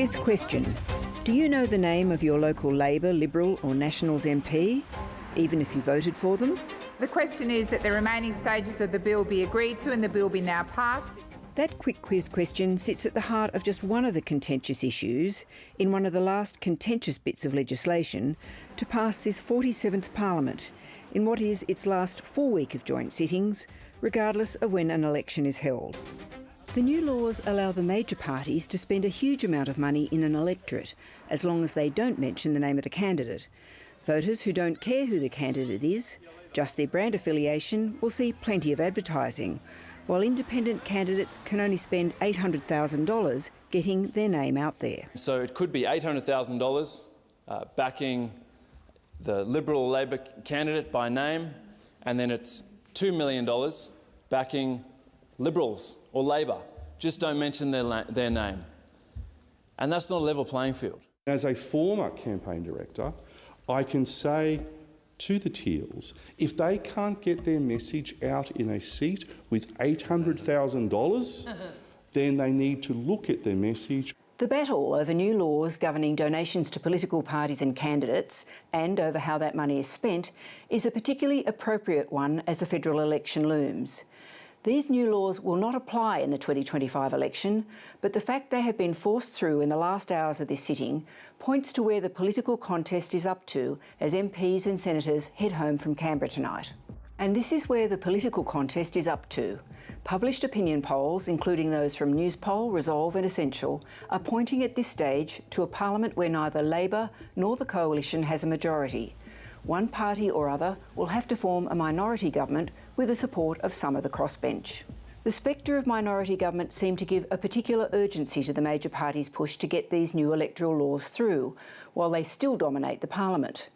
Quiz question. Do you know the name of your local Labor, Liberal or Nationals MP, even if you voted for them? The question is that the remaining stages of the bill be agreed to and the bill be now passed. That quick quiz question sits at the heart of just one of the contentious issues in one of the last contentious bits of legislation to pass this 47th Parliament in what is its last full week of joint sittings, regardless of when an election is held. The new laws allow the major parties to spend a huge amount of money in an electorate, as long as they don't mention the name of the candidate. Voters who don't care who the candidate is, just their brand affiliation, will see plenty of advertising, while independent candidates can only spend $800,000 getting their name out there. So it could be $800,000 backing the Liberal or Labor candidate by name, and then it's $2 million backing Liberals or Labor. Just don't mention their name. And that's not a level playing field. As a former campaign director, I can say to the Teals, if they can't get their message out in a seat with $800,000, then they need to look at their message. The battle over new laws governing donations to political parties and candidates, and over how that money is spent, is a particularly appropriate one as the federal election looms. These new laws will not apply in the 2025 election, but the fact they have been forced through in the last hours of this sitting points to where the political contest is up to as MPs and senators head home from Canberra tonight. And this is where the political contest is up to. Published opinion polls, including those from Newspoll, Resolve and Essential, are pointing at this stage to a parliament where neither Labor nor the Coalition has a majority. One party or other will have to form a minority government with the support of some of the crossbench. The spectre of minority government seemed to give a particular urgency to the major parties' push to get these new electoral laws through, while they still dominate the parliament.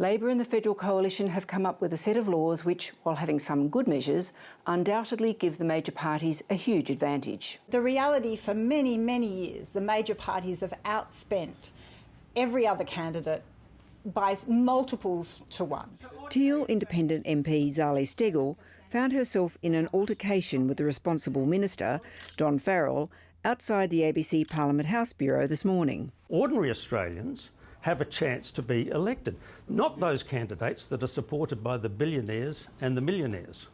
Labor and the Federal Coalition have come up with a set of laws which, while having some good measures, undoubtedly give the major parties a huge advantage. The reality for many, many years, the major parties have outspent every other candidate by multiples to one. Teal Independent MP Zali Steggall found herself in an altercation with the responsible minister, Don Farrell, outside the ABC Parliament House Bureau this morning. Ordinary Australians have a chance to be elected, not those candidates that are supported by the billionaires and the millionaires.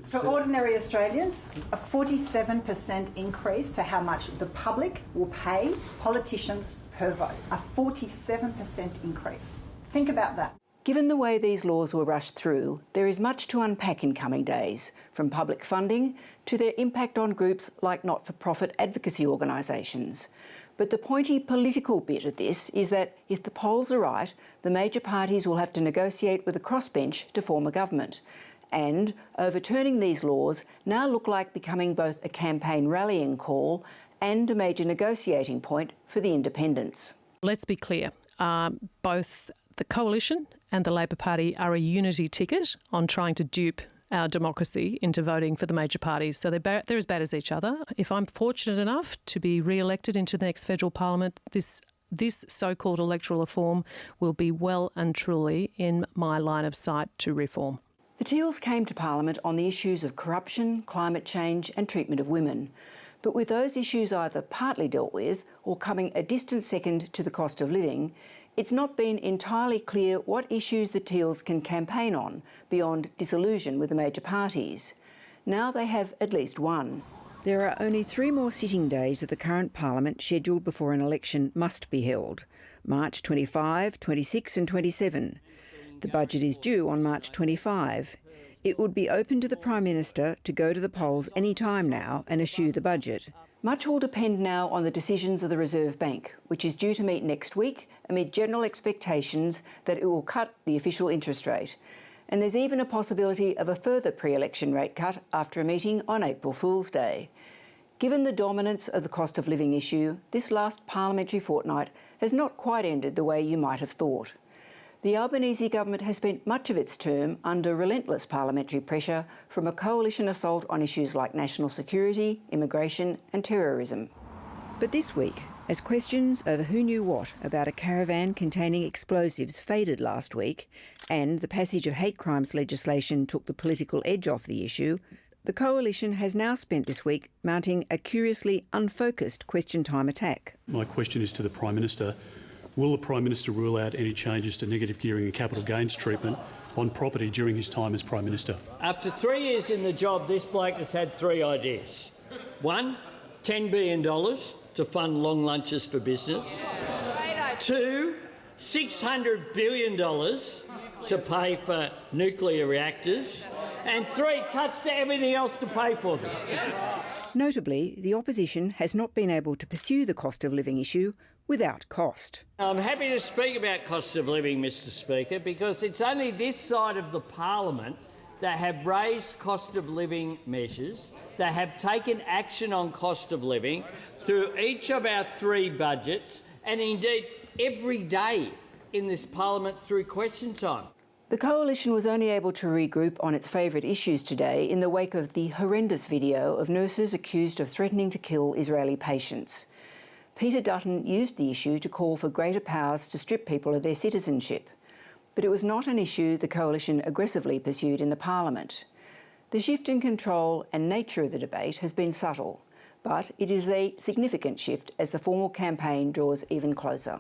For ordinary Australians, a 47% increase to how much the public will pay politicians per vote. A 47% increase. Think about that. Given the way these laws were rushed through, there is much to unpack in coming days, from public funding to their impact on groups like not-for-profit advocacy organisations. But the pointy political bit of this is that if the polls are right, the major parties will have to negotiate with the crossbench to form a government. And overturning these laws now look like becoming both a campaign rallying call and a major negotiating point for the independents. Let's be clear, both the Coalition and the Labor Party are a unity ticket on trying to dupe our democracy into voting for the major parties. So they're as bad as each other. If I'm fortunate enough to be re-elected into the next federal parliament, this so-called electoral reform will be well and truly in my line of sight to reform. The Teals came to Parliament on the issues of corruption, climate change and treatment of women. But with those issues either partly dealt with or coming a distant second to the cost of living, it's not been entirely clear what issues the Teals can campaign on beyond disillusion with the major parties. Now they have at least one. There are only 3 more sitting days of the current Parliament scheduled before an election must be held: March 25, 26 and 27. The budget is due on March 25. It would be open to the Prime Minister to go to the polls any time now and eschew the budget. Much will depend now on the decisions of the Reserve Bank, which is due to meet next week amid general expectations that it will cut the official interest rate. And there's even a possibility of a further pre-election rate cut after a meeting on April Fool's Day. Given the dominance of the cost of living issue, this last parliamentary fortnight has not quite ended the way you might have thought. The Albanese Government has spent much of its term under relentless parliamentary pressure from a coalition assault on issues like national security, immigration and terrorism. But this week, as questions over who knew what about a caravan containing explosives faded last week, and the passage of hate crimes legislation took the political edge off the issue, The Coalition has now spent this week mounting a curiously unfocused question time attack. My question is to the Prime Minister. Will the Prime Minister rule out any changes to negative gearing and capital gains treatment on property during his time as Prime Minister? After 3 years in the job, this bloke has had 3 ideas. 1, $10 billion to fund long lunches for business. 2, $600 billion to pay for nuclear reactors. And 3, cuts to everything else to pay for them. Notably, the opposition has not been able to pursue the cost of living issue without cost. I'm happy to speak about cost of living, Mr Speaker, because it's only this side of the parliament that have raised cost of living measures, that have taken action on cost of living through each of our 3 budgets, and indeed every day in this parliament through question time. The Coalition was only able to regroup on its favourite issues today in the wake of the horrendous video of nurses accused of threatening to kill Israeli patients. Peter Dutton used the issue to call for greater powers to strip people of their citizenship. But it was not an issue the Coalition aggressively pursued in the Parliament. The shift in control and nature of the debate has been subtle, but it is a significant shift as the formal campaign draws even closer.